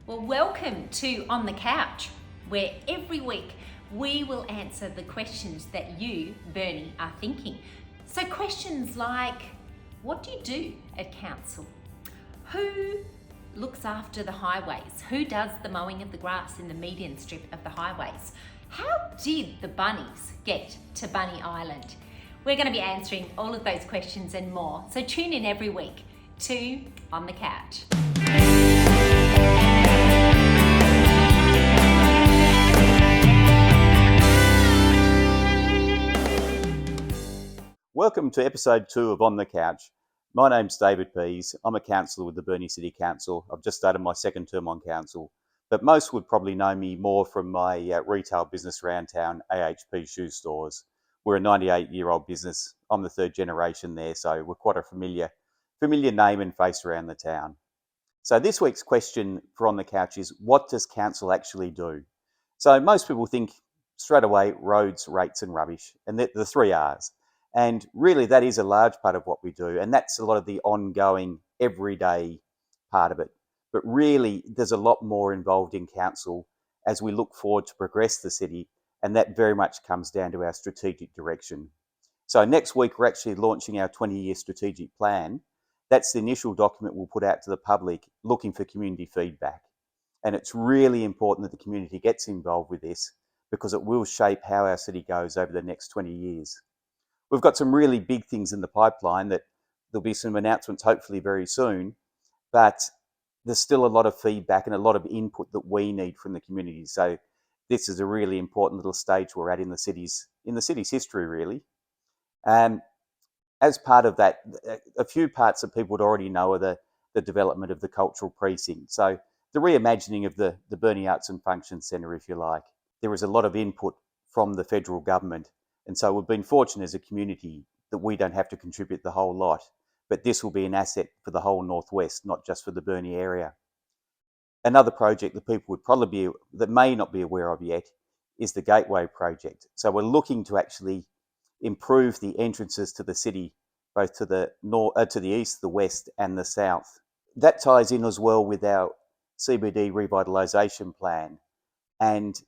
Well, welcome to On the Couch, where every week we will answer the questions that you, Burnie, are thinking. So, questions like what do you do at council? Who looks after the highways? Who does the mowing of the grass in the median strip of the highways? How did the bunnies get to Bunny Island? We're going to be answering all of those questions and more. So, tune in every week to On the Couch. Welcome to episode 2 of On the Couch. My name's David Pease. I'm a councillor with the Burnie City Council. I've just started my second term on council, but most would probably know me more from my retail business around town, AHP Shoe Stores. We're a 98-year-old business. I'm the third generation there, so we're quite a familiar name and face around the town. So this week's question for On the Couch is, what does council actually do? So most people think straight away roads, rates and rubbish, and the three R's. And really, that is a large part of what we do. And that's a lot of the ongoing, everyday part of it. But really, there's a lot more involved in council as we look forward to progress the city. And that very much comes down to our strategic direction. So next week, we're actually launching our 20-year strategic plan. That's the initial document we'll put out to the public looking for community feedback. And it's really important that the community gets involved with this because it will shape how our city goes over the next 20 years. We've got some really big things in the pipeline that there'll be some announcements hopefully very soon, but there's still a lot of feedback and a lot of input that we need from the community. So this is a really important little stage we're at in the city's history, really. As part of that, a few parts that people would already know are the development of the cultural precinct. So the reimagining of the Burnie Arts and Function Centre, if you like. There is a lot of input from the federal government. And so we've been fortunate as a community that we don't have to contribute the whole lot, but this will be an asset for the whole Northwest, not just for the Burnie area. Another project that people that may not be aware of yet is the Gateway project. So we're looking to actually improve the entrances to the city, both to the east, the west and the south. That ties in as well with our CBD revitalisation plan. And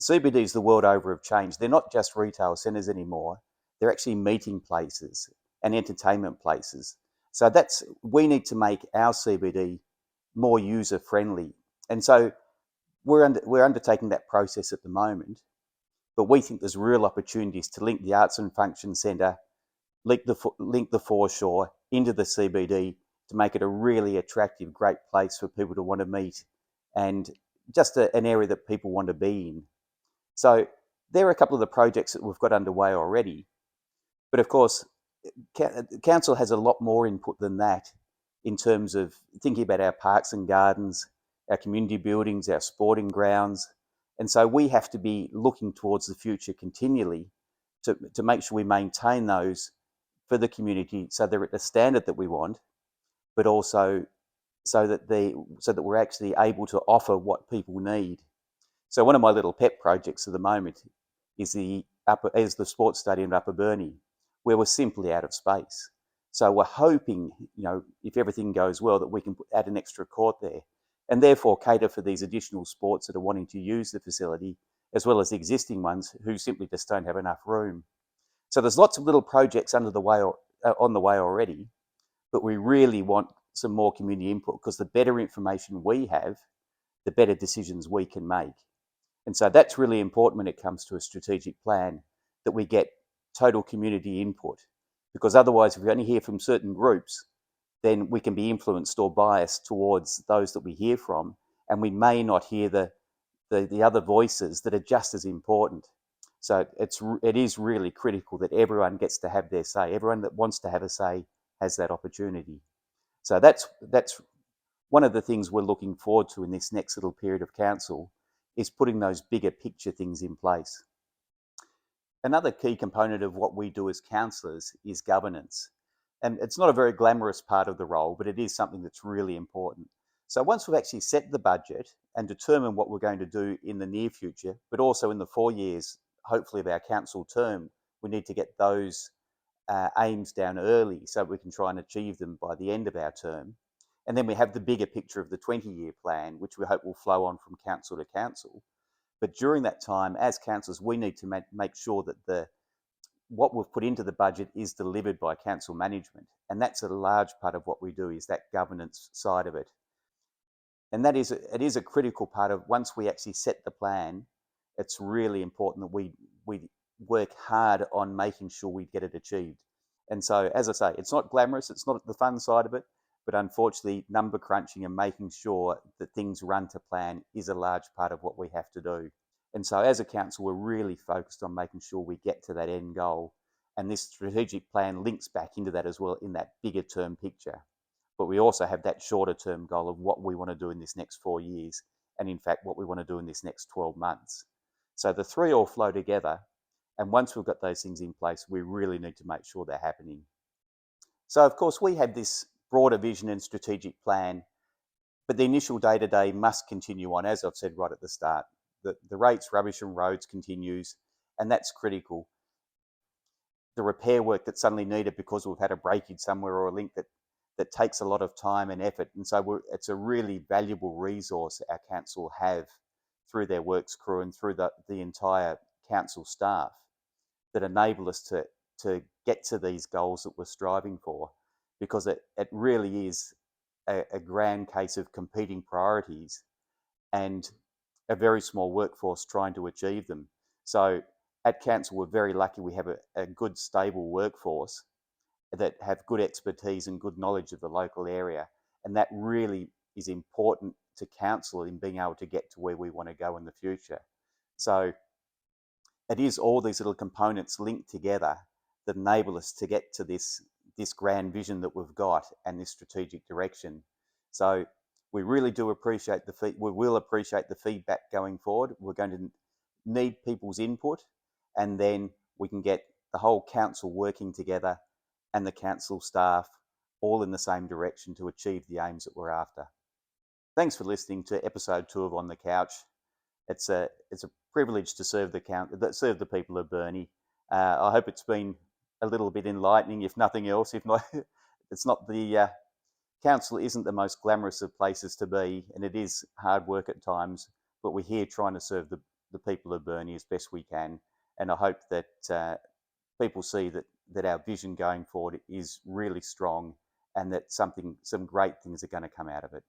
CBDs the world over have changed. They're not just retail centres anymore. They're actually meeting places and entertainment places. So we need to make our CBD more user friendly. And so we're undertaking that process at the moment. But we think there's real opportunities to link the Arts and Function Centre, link the foreshore into the CBD to make it a really attractive, great place for people to want to meet and just an area that people want to be in. So there are a couple of the projects that we've got underway already. But of course, council has a lot more input than that in terms of thinking about our parks and gardens, our community buildings, our sporting grounds. And so we have to be looking towards the future continually to make sure we maintain those for the community so they're at the standard that we want, but also so that we're actually able to offer what people need. So one of my little pet projects at the moment is the sports stadium at Upper Burnie, where we're simply out of space. So we're hoping, if everything goes well, that we can add an extra court there and therefore cater for these additional sports that are wanting to use the facility, as well as the existing ones who simply just don't have enough room. So there's lots of little projects on the way already, but we really want some more community input because the better information we have, the better decisions we can make. And so that's really important when it comes to a strategic plan, that we get total community input. Because otherwise, if we only hear from certain groups, then we can be influenced or biased towards those that we hear from, and we may not hear the other voices that are just as important. So it is really critical that everyone gets to have their say. Everyone that wants to have a say has that opportunity. So that's one of the things we're looking forward to in this next little period of council, is putting those bigger picture things in place. Another key component of what we do as councillors is governance. And it's not a very glamorous part of the role, but it is something that's really important. So once we've actually set the budget and determined what we're going to do in the near future, but also in the 4 years, hopefully, of our council term, we need to get those aims down early so we can try and achieve them by the end of our term. And then we have the bigger picture of the 20-year plan, which we hope will flow on from council to council. But during that time, as councillors, we need to make sure that what we've put into the budget is delivered by council management. And that's a large part of what we do, is that governance side of it. And it is a critical part of, once we actually set the plan, it's really important that we work hard on making sure we get it achieved. And so, as I say, it's not glamorous, it's not the fun side of it, but unfortunately, number crunching and making sure that things run to plan is a large part of what we have to do. And so as a council, we're really focused on making sure we get to that end goal. And this strategic plan links back into that as well, in that bigger term picture. But we also have that shorter term goal of what we want to do in this next 4 years, and in fact, what we want to do in this next 12 months. So the three all flow together. And once we've got those things in place, we really need to make sure they're happening. So of course, we have this broader vision and strategic plan, but the initial day-to-day must continue on, as I've said right at the start. The rates, rubbish and roads continues, and that's critical. The repair work that's suddenly needed because we've had a breakage somewhere or a link that takes a lot of time and effort. And so it's a really valuable resource our council have through their works crew and through the entire council staff that enable us to get to these goals that we're striving for, because it really is a grand case of competing priorities and a very small workforce trying to achieve them. So at council, we're very lucky we have a good, stable workforce that have good expertise and good knowledge of the local area. And that really is important to council in being able to get to where we want to go in the future. So it is all these little components linked together that enable us to get to this grand vision that we've got and this strategic direction. So we really do appreciate we will appreciate the feedback going forward. We're going to need people's input, and then we can get the whole council working together and the council staff all in the same direction to achieve the aims that we're after. Thanks for listening to episode 2 of On the Couch. It's a privilege to serve the people of Burnie. I hope it's been a little bit enlightening, if nothing else. If not, it's not the council isn't the most glamorous of places to be, and it is hard work at times. But we're here trying to serve the people of Burnie as best we can, and I hope that people see that our vision going forward is really strong, and that some great things are going to come out of it.